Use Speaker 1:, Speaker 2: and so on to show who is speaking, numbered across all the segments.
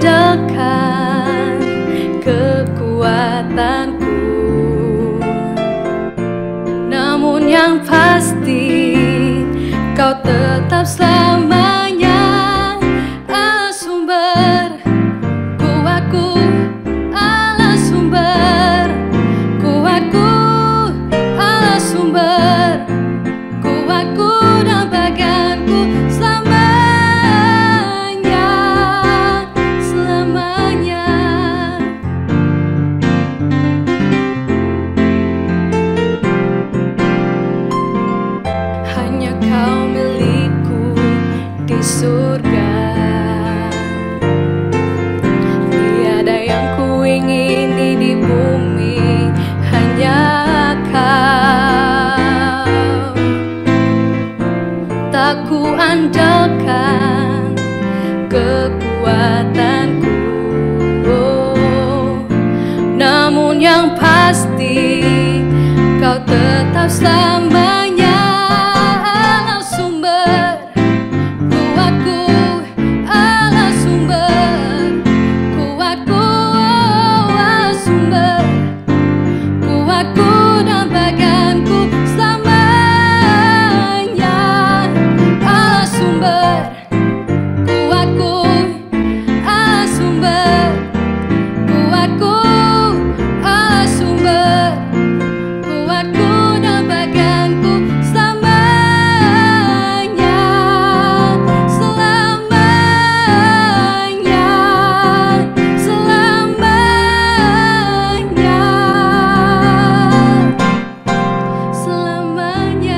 Speaker 1: andalkan kekuatanku, namun yang pasti Kau tetap selamanya sumber kuatku, Allah sumber kuatku, Allah sumber kuatku dan baganku selamanya, selamanya. Hanya Kau milikku di surga, tiada yang ku ingini di bumi, hanya Kau. Tak ku andalkan kekuatanku, namun yang pasti Kau tetap selamanya Allah sumber kuatku, Allah sumber kuatku, Allah sumber kuatku dan baganku selamanya, Allah sumber kuatku, Allah sumber kuatku, Allah sumber kuatku dan baganku selamanya, selamanya, selamanya, selamanya.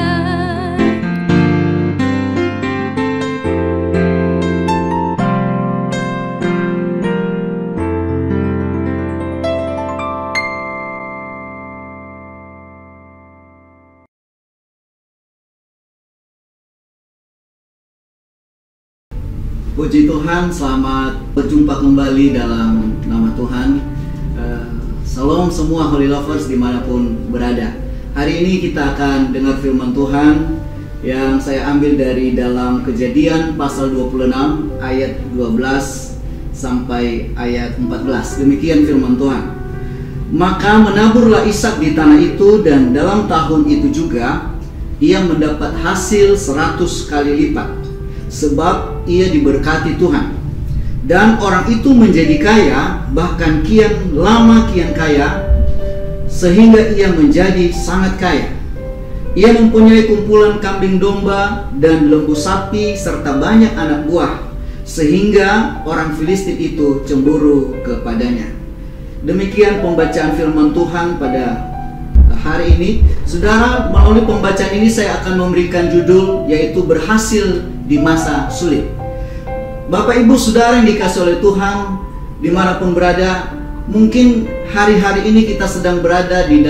Speaker 2: Puji Tuhan, selamat berjumpa kembali dalam nama Tuhan. Salam semua Holy Lovers dimanapun berada. Hari ini kita akan dengar firman Tuhan yang saya ambil dari dalam Kejadian pasal 26 ayat 12 sampai ayat 14. Demikian firman Tuhan. Maka menaburlah Ishak di tanah itu, dan dalam tahun itu juga ia mendapat hasil 100 kali lipat, sebab ia diberkati Tuhan. Dan orang itu menjadi kaya, bahkan kian lama kian kaya, sehingga ia menjadi sangat kaya. Ia mempunyai kumpulan kambing domba dan lembu sapi serta banyak anak buah, sehingga orang Filistin itu cemburu kepadanya. Demikian pembacaan firman Tuhan pada hari ini. Saudara, melalui pembacaan ini saya akan memberikan judul, yaitu berhasil di masa sulit. Bapak Ibu Saudara yang dikasihi oleh Tuhan, dimanapun berada, mungkin hari-hari ini kita sedang berada di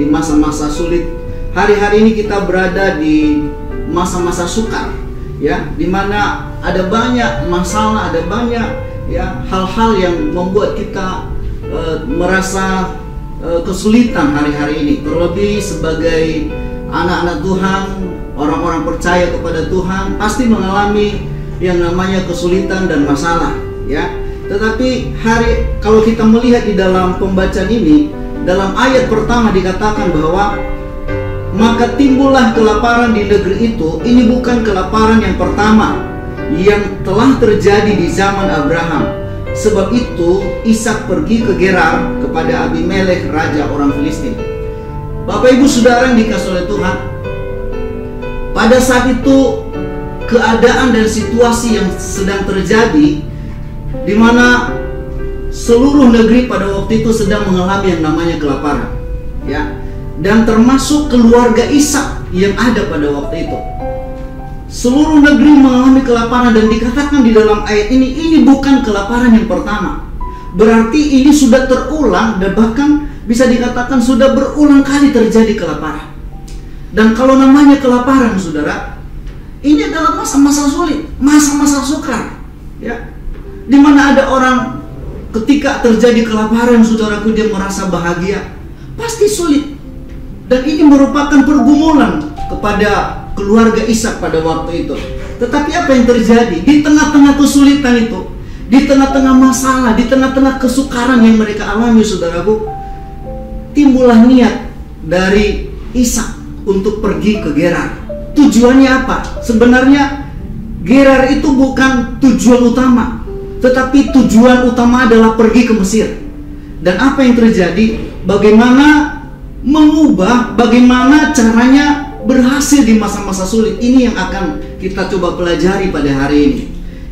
Speaker 2: masa-masa sulit. Hari-hari ini kita berada di masa-masa sukar, ya, dimana ada banyak masalah, ada banyak ya hal-hal yang membuat kita merasa kesulitan hari-hari ini. Terlebih sebagai anak-anak Tuhan, orang-orang percaya kepada Tuhan pasti mengalami yang namanya kesulitan dan masalah, ya. Tetapi kalau kita melihat di dalam pembacaan ini, dalam ayat pertama dikatakan bahwa maka timbullah kelaparan di negeri itu. Ini bukan kelaparan yang pertama yang telah terjadi di zaman Abraham. Sebab itu Ishak pergi ke Gerar kepada Abimelek, raja orang Filistin. Bapak Ibu Saudara yang dikasihi oleh Tuhan, pada saat itu keadaan dan situasi yang sedang terjadi, di mana seluruh negeri pada waktu itu sedang mengalami yang namanya kelaparan, ya, dan termasuk keluarga Ishak yang ada pada waktu itu. Seluruh negeri mengalami kelaparan, dan dikatakan di dalam ayat ini bukan kelaparan yang pertama. Berarti ini sudah terulang, dan bahkan bisa dikatakan sudah berulang kali terjadi kelaparan. Dan kalau namanya kelaparan, saudara, ini adalah masa-masa sulit, masa-masa sukar, ya, dimana ada orang ketika terjadi kelaparan, saudaraku, dia merasa bahagia. Pasti sulit. Dan ini merupakan pergumulan kepada keluarga Ishak pada waktu itu. Tetapi apa yang terjadi? Di tengah-tengah kesulitan itu, Di tengah-tengah masalah, di tengah-tengah kesukaran yang mereka alami, saudaraku, timbullah niat dari Ishak untuk pergi ke Gerar. Tujuannya apa? Sebenarnya Gerar itu bukan tujuan utama, tetapi tujuan utama adalah pergi ke Mesir. Dan apa yang terjadi? Bagaimana mengubah, bagaimana caranya berhasil di masa-masa sulit. Ini yang akan kita coba pelajari pada hari ini.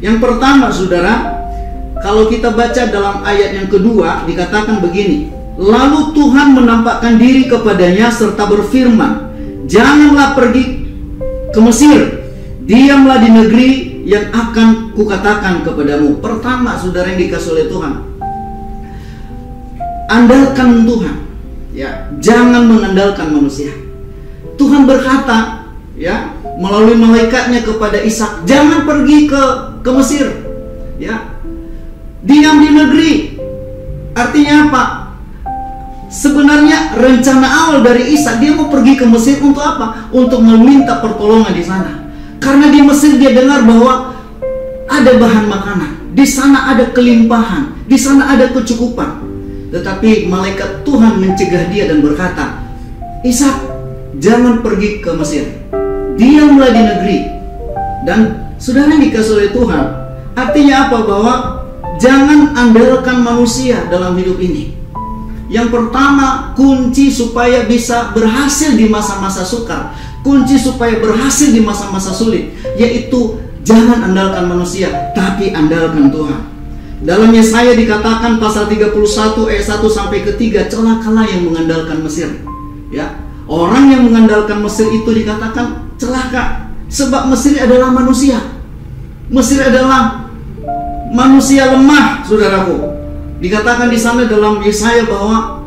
Speaker 2: Yang pertama, saudara, kalau kita baca dalam ayat yang kedua, dikatakan begini: lalu Tuhan menampakkan diri kepadanya serta berfirman, janganlah pergi ke Mesir, diamlah di negeri yang akan kukatakan kepadamu. Pertama, saudara yang dikasih oleh Tuhan, andalkan Tuhan, ya, jangan mengandalkan manusia. Tuhan berkata, ya, melalui malaikatnya kepada Ishak, jangan pergi ke Mesir, ya, diam di negeri. Artinya apa? Sebenarnya rencana awal dari Ishak, dia mau pergi ke Mesir untuk apa? Untuk meminta pertolongan di sana. Karena di Mesir dia dengar bahwa ada bahan makanan, di sana ada kelimpahan, di sana ada kecukupan. Tetapi malaikat Tuhan mencegah dia dan berkata, Ishak, jangan pergi ke Mesir, diamlah di negeri. Dan saudara yang dikasih oleh Tuhan, artinya apa? Bahwa jangan andalkan manusia dalam hidup ini. Yang pertama, kunci supaya bisa berhasil di masa-masa sukar, kunci supaya berhasil di masa-masa sulit, yaitu jangan andalkan manusia, tapi andalkan Tuhan. Dalam Yesaya dikatakan pasal 31 ayat 1 sampai ke 3, celakalah yang mengandalkan Mesir. Ya, orang yang mengandalkan Mesir itu dikatakan celaka, sebab Mesir adalah manusia. Mesir adalah manusia lemah, saudaraku. Dikatakan di sana dalam Yesaya bahwa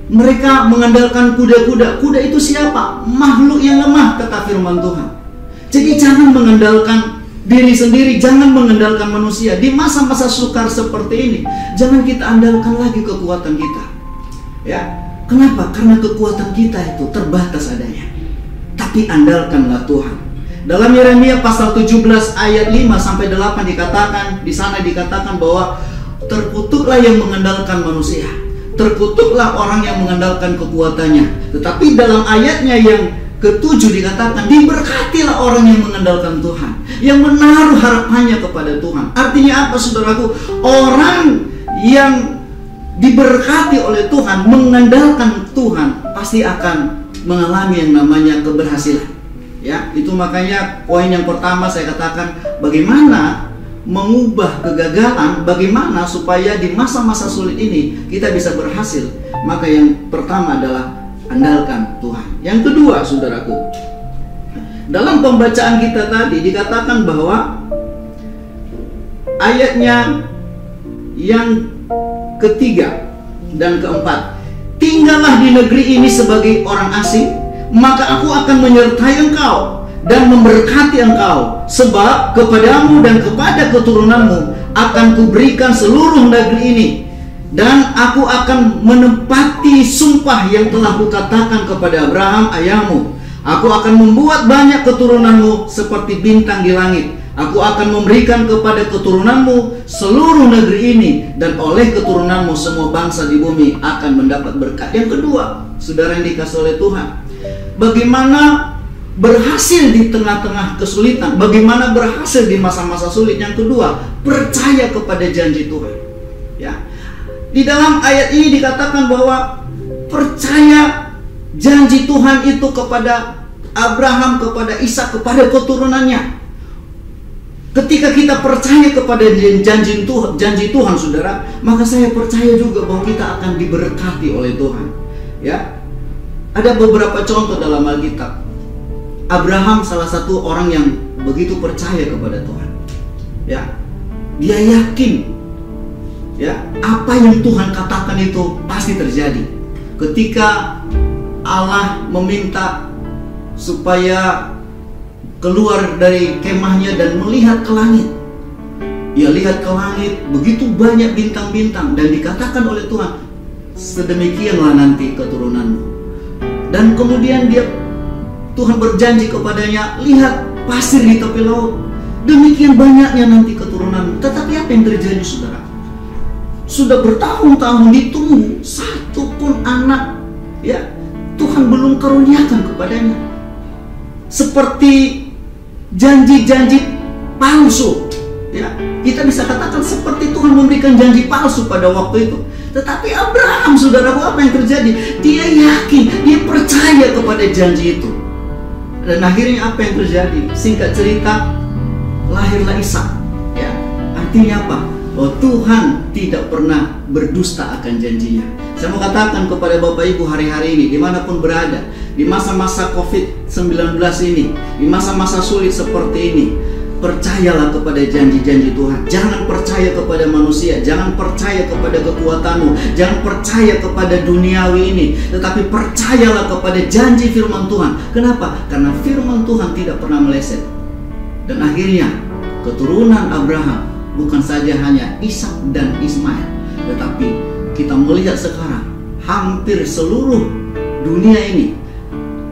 Speaker 2: mereka mengandalkan kuda-kuda. Kuda itu siapa? Makhluk yang lemah, kata firman Tuhan. Jadi jangan mengandalkan diri sendiri, jangan mengandalkan manusia. Di masa-masa sukar seperti ini, jangan kita andalkan lagi kekuatan kita. Ya, kenapa? Karena kekuatan kita itu terbatas adanya. Tapi andalkanlah Tuhan. Dalam Yeremia pasal 17 ayat 5 sampai 8 dikatakan, di sana dikatakan bahwa terkutuklah yang mengandalkan manusia, terkutuklah orang yang mengandalkan kekuatannya. Tetapi dalam ayatnya yang ke-7 dikatakan, diberkatilah orang yang mengandalkan Tuhan, yang menaruh harapannya kepada Tuhan. Artinya apa, saudaraku? Orang yang diberkati oleh Tuhan, mengandalkan Tuhan, pasti akan mengalami yang namanya keberhasilan. Ya, itu makanya poin yang pertama saya katakan, bagaimana mengubah kegagalan, bagaimana supaya di masa-masa sulit ini kita bisa berhasil. Maka yang pertama adalah andalkan Tuhan. Yang kedua, saudaraku, dalam pembacaan kita tadi dikatakan bahwa ayatnya yang ketiga dan keempat, tinggallah di negeri ini sebagai orang asing, maka aku akan menyertai engkau dan memberkati engkau, sebab kepadamu dan kepada keturunanmu akan kuberikan seluruh negeri ini, dan aku akan menepati sumpah yang telah kukatakan kepada Abraham ayahmu. Aku akan membuat banyak keturunanmu seperti bintang di langit. Aku akan memberikan kepada keturunanmu seluruh negeri ini, dan oleh keturunanmu semua bangsa di bumi akan mendapat berkat. Yang kedua, saudara yang dikasih oleh Tuhan, bagaimana berhasil di tengah-tengah kesulitan, bagaimana berhasil di masa-masa sulit. Yang kedua, percaya kepada janji Tuhan. Ya, di dalam ayat ini dikatakan bahwa percaya janji Tuhan itu kepada Abraham, kepada Ishak, kepada keturunannya. Ketika kita percaya kepada janji Tuhan, saudara, maka saya percaya juga bahwa kita akan diberkati oleh Tuhan. Ya, ada beberapa contoh dalam Alkitab. Abraham salah satu orang yang begitu percaya kepada Tuhan. Ya, dia yakin, ya, apa yang Tuhan katakan itu pasti terjadi. Ketika Allah meminta supaya keluar dari kemahnya dan melihat ke langit, dia lihat ke langit, begitu banyak bintang-bintang, dan dikatakan oleh Tuhan, sedemikianlah nanti keturunanmu. Dan kemudian Tuhan berjanji kepadanya, lihat pasir di tepi laut, demikian banyaknya nanti keturunan. Tetapi apa yang terjadi, saudara? Sudah bertahun-tahun ditunggu, satu pun anak, ya, Tuhan belum karuniakan kepadanya. Seperti janji-janji palsu, ya, kita bisa katakan seperti Tuhan memberikan janji palsu pada waktu itu. Tetapi Abraham, saudaraku, apa yang terjadi? Dia yakin, dia percaya kepada janji itu. Dan akhirnya apa yang terjadi? Singkat cerita, lahirlah Ishak. Ya, artinya apa? Oh, Tuhan tidak pernah berdusta akan janjinya. Saya mau katakan kepada Bapak Ibu hari-hari ini, dimanapun berada, di masa-masa COVID-19 ini, di masa-masa sulit seperti ini, percayalah kepada janji-janji Tuhan. Jangan percaya kepada manusia, jangan percaya kepada kekuatanmu, jangan percaya kepada duniawi ini, tetapi percayalah kepada janji firman Tuhan. Kenapa? Karena firman Tuhan tidak pernah meleset. Dan akhirnya keturunan Abraham bukan saja hanya Ishak dan Ismail, tetapi kita melihat sekarang hampir seluruh dunia ini,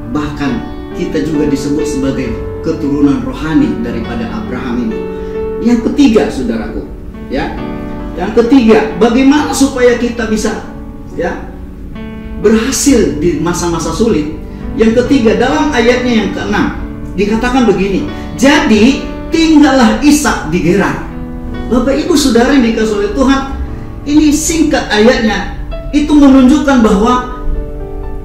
Speaker 2: bahkan kita juga disebut sebagai keturunan rohani daripada Abraham ini. Yang ketiga, saudaraku, ya, yang ketiga, bagaimana supaya kita bisa, ya, berhasil di masa-masa sulit? Yang ketiga, dalam ayatnya yang ke-6 dikatakan begini, jadi tinggallah Ishak di Gerar. Bapak Ibu Saudara yang dikasihi oleh Tuhan, ini singkat ayatnya itu menunjukkan bahwa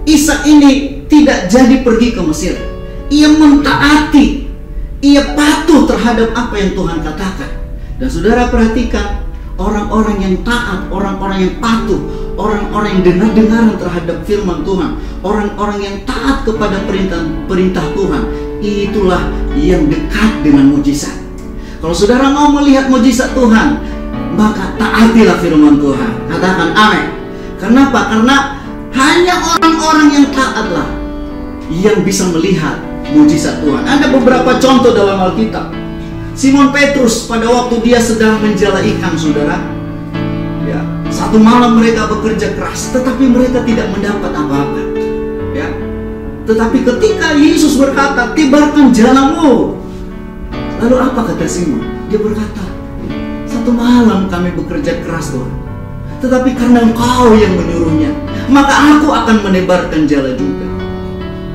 Speaker 2: Ishak ini tidak jadi pergi ke Mesir. Ia mentaati, ia patuh terhadap apa yang Tuhan katakan. Dan saudara perhatikan, orang-orang yang taat, orang-orang yang patuh, orang-orang yang dengar-dengaran terhadap firman Tuhan, orang-orang yang taat kepada perintah Tuhan, itulah yang dekat dengan mujizat. Kalau saudara mau melihat mujizat Tuhan, maka taatilah firman Tuhan. Katakan amin. Kenapa? Karena hanya orang-orang yang taatlah yang bisa melihat mujizat Tuhan. Ada beberapa contoh dalam Alkitab. Simon Petrus pada waktu dia sedang menjala ikan, saudara, ya, satu malam mereka bekerja keras, tetapi mereka tidak mendapat apa-apa, ya. Tetapi ketika Yesus berkata, tibarkan jalamu, lalu apa kata Simon? Dia berkata, satu malam kami bekerja keras, Tuhan, tetapi karena Engkau yang menyuruhnya, maka aku akan menebarkan jala juga.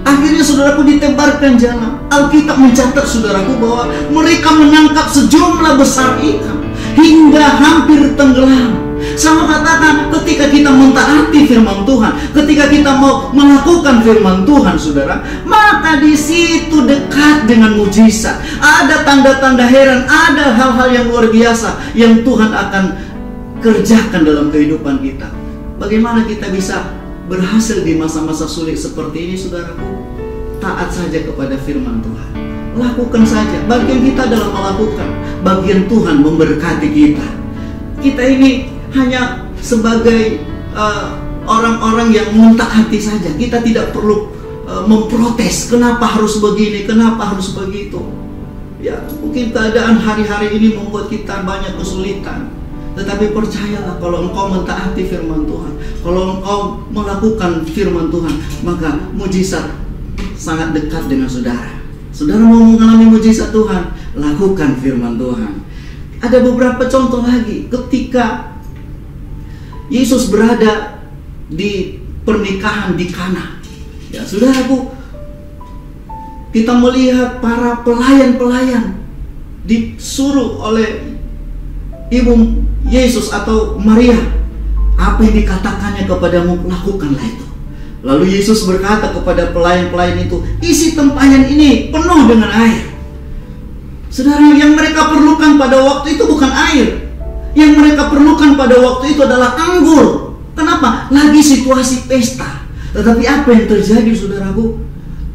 Speaker 2: Akhirnya saudaraku ditebarkan jala. Alkitab mencatat, saudaraku, bahwa mereka menangkap sejumlah besar ikan hingga hampir tenggelam. Sama katakan, ketika kita mentaati firman Tuhan, ketika kita mau melakukan firman Tuhan, saudara, maka di situ dekat dengan mujizat. Ada tanda-tanda heran, ada hal-hal yang luar biasa yang Tuhan akan kerjakan dalam kehidupan kita. Bagaimana kita bisa berhasil di masa-masa sulit seperti ini, saudaraku? Taat saja kepada firman Tuhan. Lakukan saja. Bagian kita adalah melakukan. Bagian Tuhan memberkati kita. Kita ini hanya sebagai orang-orang yang mentaati saja. Kita tidak perlu memprotes. Kenapa harus begini? Kenapa harus begitu? Ya, mungkin keadaan hari-hari ini membuat kita banyak kesulitan. Tetapi percayalah, kalau engkau mentaati firman Tuhan, kalau engkau melakukan firman Tuhan, maka mujizat sangat dekat dengan saudara. Saudara mau mengalami mujizat Tuhan, lakukan firman Tuhan. Ada beberapa contoh lagi ketika Yesus berada di pernikahan di Kana. Ya, saudaraku, kita melihat para pelayan-pelayan disuruh oleh Ibu Yesus atau Maria, apa yang dikatakannya kepadamu, lakukanlah itu. Lalu Yesus berkata kepada pelayan-pelayan itu, isi tempayan ini penuh dengan air. Saudara, yang mereka perlukan pada waktu itu bukan air. Yang mereka perlukan pada waktu itu adalah anggur. Kenapa? Lagi situasi pesta. Tetapi apa yang terjadi, saudaraku?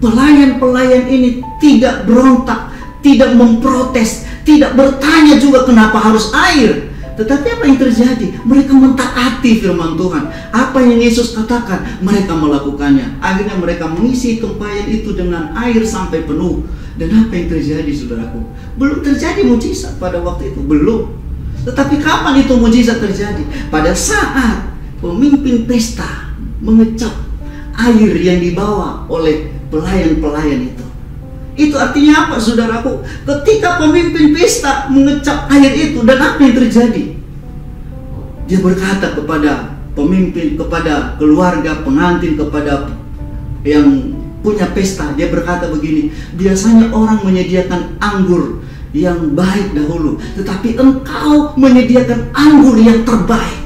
Speaker 2: Pelayan-pelayan ini tidak berontak, tidak memprotes, tidak bertanya juga kenapa harus air. Tetapi apa yang terjadi? Mereka mentaati firman Tuhan. Apa yang Yesus katakan, mereka melakukannya. Akhirnya mereka mengisi tempayan itu dengan air sampai penuh. Dan apa yang terjadi, saudaraku? Belum terjadi mujizat pada waktu itu, belum. Tetapi kapan itu mujizat terjadi? Pada saat pemimpin pesta mengecap air yang dibawa oleh pelayan-pelayan itu. Itu artinya apa, saudaraku? Ketika pemimpin pesta mengecap air itu, dan apa yang terjadi? Dia berkata kepada pemimpin, kepada keluarga, pengantin, kepada yang punya pesta, dia berkata begini, biasanya orang menyediakan anggur yang baik dahulu, tetapi engkau menyediakan anggur yang terbaik.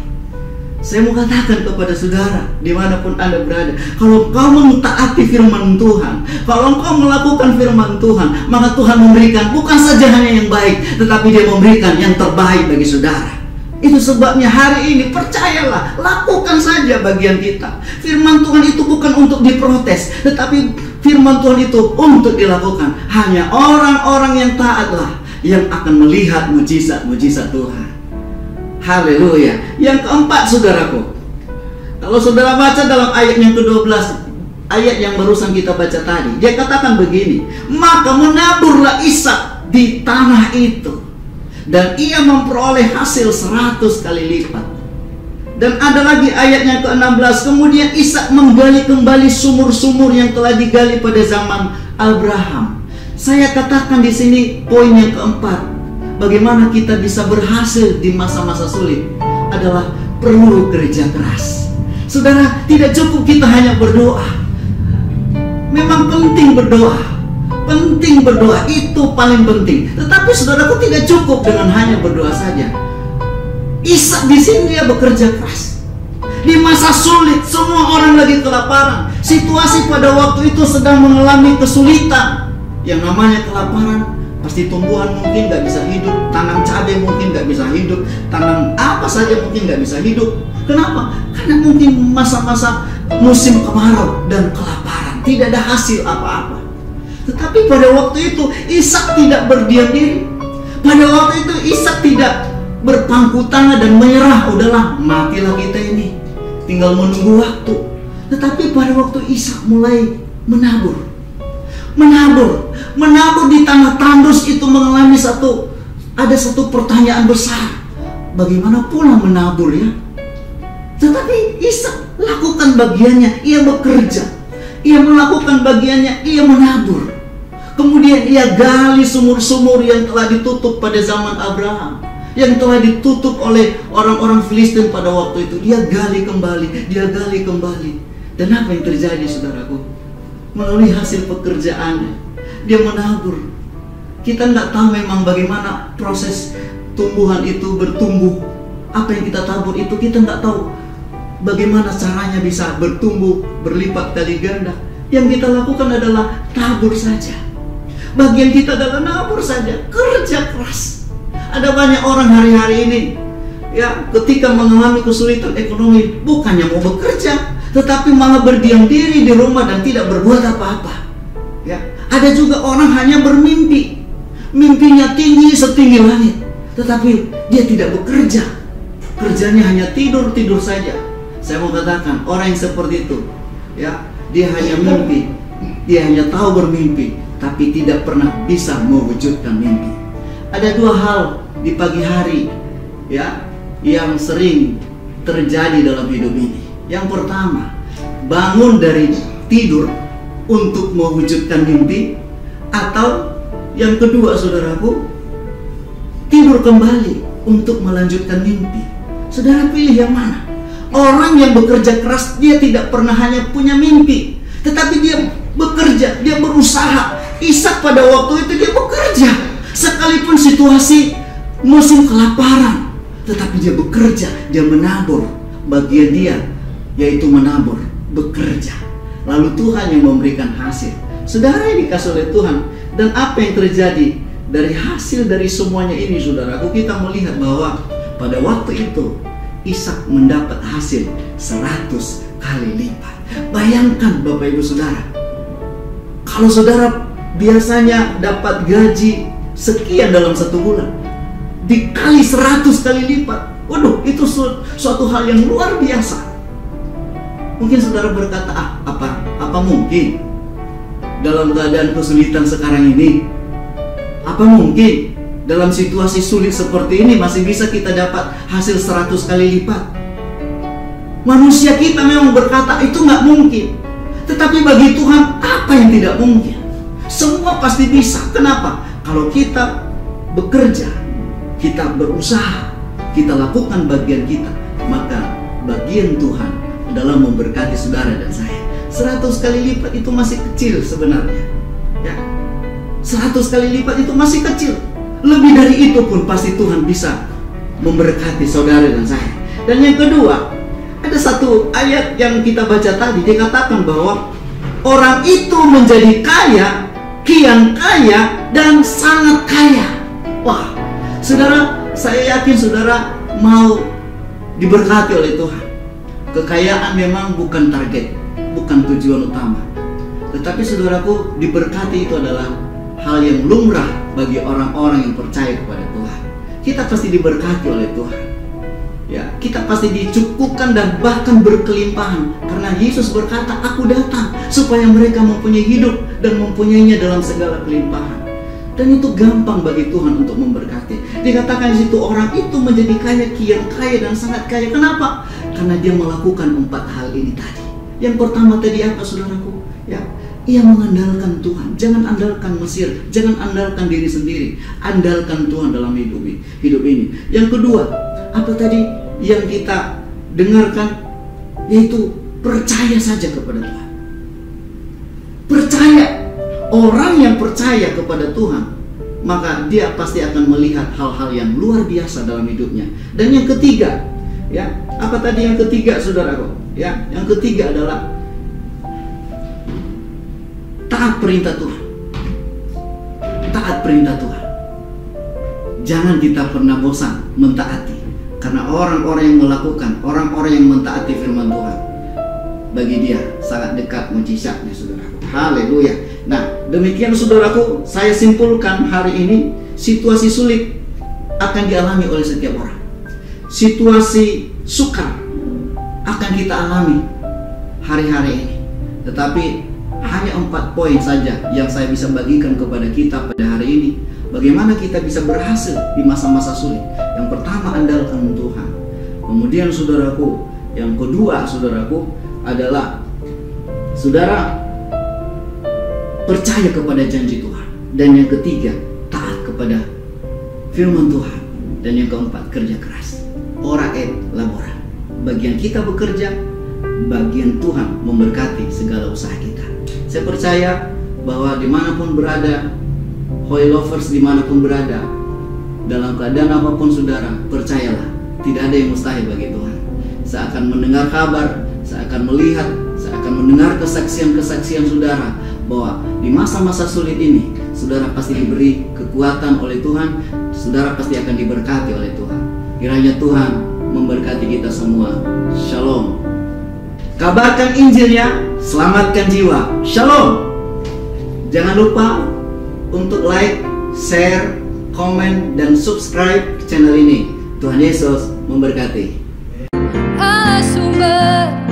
Speaker 2: Saya mau katakan kepada saudara, dimanapun Anda berada, kalau kau mentaati firman Tuhan, kalau kau melakukan firman Tuhan, maka Tuhan memberikan bukan saja hanya yang baik, tetapi Dia memberikan yang terbaik bagi saudara. Itu sebabnya hari ini percayalah, lakukan saja bagian kita. Firman Tuhan itu bukan untuk diprotes, tetapi firman Tuhan itu untuk dilakukan. Hanya orang-orang yang taatlah yang akan melihat mujizat-mujizat Tuhan. Haleluya. Yang keempat, saudaraku, kalau saudara baca dalam ayat yang ke-12, ayat yang barusan kita baca tadi, dia katakan begini, maka menaburlah Ishak di tanah itu, dan ia memperoleh hasil 100 kali lipat. Dan ada lagi ayat yang ke-16, kemudian Ishak menggali kembali sumur-sumur yang telah digali pada zaman Abraham. Saya katakan di sini poin yang keempat, bagaimana kita bisa berhasil di masa-masa sulit adalah perlu kerja keras. Saudara, tidak cukup kita hanya berdoa. Memang penting berdoa, itu paling penting. Tetapi saudaraku, tidak cukup dengan hanya berdoa saja. Ishak di sini dia bekerja keras. Di masa sulit, semua orang lagi kelaparan. Situasi pada waktu itu sedang mengalami kesulitan. Yang namanya kelaparan, pasti tumbuhan mungkin nggak bisa hidup, tanam cabai mungkin nggak bisa hidup, tanam apa saja mungkin nggak bisa hidup. Kenapa? Karena mungkin masa-masa musim kemarau dan kelaparan, tidak ada hasil apa-apa. Tetapi pada waktu itu Ishak tidak berdiam diri. Pada waktu itu Ishak tidak berpangku tangan dan menyerah, udahlah matilah kita ini, tinggal menunggu waktu. Tetapi pada waktu Ishak mulai menabur di tanah tandus itu mengalami ada satu pertanyaan besar. Bagaimana pula menabur ya? Tetapi Ishak lakukan bagiannya, ia bekerja. Ia melakukan bagiannya, ia menabur. Kemudian ia gali sumur-sumur yang telah ditutup pada zaman Abraham, yang telah ditutup oleh orang-orang Filistin pada waktu itu. Dia gali kembali. Dan apa yang terjadi, saudaraku? Melalui hasil pekerjaannya, dia menabur. Kita nggak tahu memang bagaimana proses tumbuhan itu bertumbuh. Apa yang kita tabur itu kita nggak tahu bagaimana caranya bisa bertumbuh berlipat kali ganda. Yang kita lakukan adalah tabur saja. Bagian kita adalah nabur saja, kerja keras. Ada banyak orang hari-hari ini, ya, ketika mengalami kesulitan ekonomi, bukannya mau bekerja, tetapi malah berdiam diri di rumah dan tidak berbuat apa-apa. Ya, ada juga orang hanya bermimpi, mimpinya tinggi setinggi langit, tetapi dia tidak bekerja. Kerjanya hanya tidur saja. Saya mau katakan, orang yang seperti itu, ya, dia hanya mimpi, dia hanya tahu bermimpi, tapi tidak pernah bisa mewujudkan mimpi. Ada dua hal di pagi hari, ya, yang sering terjadi dalam hidup ini. Yang pertama, bangun dari tidur untuk mewujudkan mimpi. Atau yang kedua, saudaraku, tidur kembali untuk melanjutkan mimpi. Saudara pilih yang mana? Orang yang bekerja keras, dia tidak pernah hanya punya mimpi, tetapi dia bekerja, dia berusaha. Ishak pada waktu itu dia bekerja, sekalipun situasi musim kelaparan, tetapi dia bekerja, dia menabur. Bagian dia yaitu menabur, bekerja. Lalu Tuhan yang memberikan hasil. Saudara yang dikasih oleh Tuhan. Dan apa yang terjadi dari hasil dari semuanya ini, saudaraku, kita melihat bahwa pada waktu itu Ishak mendapat hasil 100 kali lipat. Bayangkan Bapak Ibu Saudara, kalau saudara biasanya dapat gaji sekian dalam 1 bulan, dikali 100 kali lipat, waduh, itu suatu hal yang luar biasa. Mungkin saudara berkata, apa mungkin dalam keadaan kesulitan sekarang ini, apa mungkin dalam situasi sulit seperti ini masih bisa kita dapat hasil 100 kali lipat? Manusia kita memang berkata itu nggak mungkin. Tetapi bagi Tuhan, apa yang tidak mungkin? Semua Semua pasti bisa. Kenapa? Kalau kita bekerja, kita berusaha, kita lakukan bagian kita, maka bagian Tuhan dalam memberkati saudara dan saya. 100 kali lipat itu masih kecil sebenarnya, ya. 100 kali lipat itu masih kecil. Lebih dari itu pun pasti Tuhan bisa memberkati saudara dan saya. Dan yang kedua, ada satu ayat yang kita baca tadi, dikatakan bahwa orang itu menjadi kaya, kian kaya, dan sangat kaya. Wah, saudara, saya yakin saudara mau diberkati oleh Tuhan. Kekayaan memang bukan target, bukan tujuan utama. Tetapi saudaraku, diberkati itu adalah hal yang lumrah bagi orang-orang yang percaya kepada Tuhan. Kita pasti diberkati oleh Tuhan. Ya, kita pasti dicukupkan dan bahkan berkelimpahan. Karena Yesus berkata, aku datang supaya mereka mempunyai hidup dan mempunyainya dalam segala kelimpahan. Dan itu gampang bagi Tuhan untuk memberkati. Dikatakan di situ orang itu menjadi kaya, kian kaya, dan sangat kaya. Kenapa? Karena dia melakukan 4 hal ini tadi. Yang pertama tadi apa, saudaraku? Ya, ia mengandalkan Tuhan. Jangan andalkan Mesir, jangan andalkan diri sendiri. Andalkan Tuhan dalam hidup ini. Yang kedua, apa tadi yang kita dengarkan? Yaitu percaya saja kepada Tuhan. Percaya. Orang yang percaya kepada Tuhan, maka dia pasti akan melihat hal-hal yang luar biasa dalam hidupnya. Dan yang ketiga, ya, apa tadi yang ketiga, saudaraku? Ya, yang ketiga adalah taat perintah Tuhan. Taat perintah Tuhan. Jangan kita pernah bosan mentaati. Karena orang-orang yang melakukan, orang-orang yang mentaati firman Tuhan, bagi dia sangat dekat mujizatnya, saudaraku. Haleluya. Nah, demikian saudaraku, saya simpulkan hari ini, situasi sulit akan dialami oleh setiap orang. Situasi sukar akan kita alami hari-hari ini. Tetapi hanya 4 poin saja yang saya bisa bagikan kepada kita pada hari ini. Bagaimana kita bisa berhasil di masa-masa sulit. Yang pertama, andalkan Tuhan. Kemudian saudaraku, yang kedua saudaraku adalah saudara percaya kepada janji Tuhan. Dan yang ketiga, taat kepada firman Tuhan. Dan yang keempat, kerja keras. Ora et labora. Bagian kita bekerja, bagian Tuhan memberkati segala usaha kita. Saya percaya bahwa dimanapun berada, Holy Lovers dimanapun berada, dalam keadaan apapun saudara, percayalah, tidak ada yang mustahil bagi Tuhan. Saya akan mendengar kabar, saya akan melihat, saya akan mendengar kesaksian-kesaksian saudara, bahwa di masa-masa sulit ini, saudara pasti diberi kekuatan oleh Tuhan, saudara pasti akan diberkati oleh Tuhan. Kiranya Tuhan memberkati kita semua. Shalom. Kabarkan Injilnya, selamatkan jiwa. Shalom. Jangan lupa untuk like, share, komen, dan subscribe channel ini. Tuhan Yesus memberkati.
Speaker 1: Allah sumber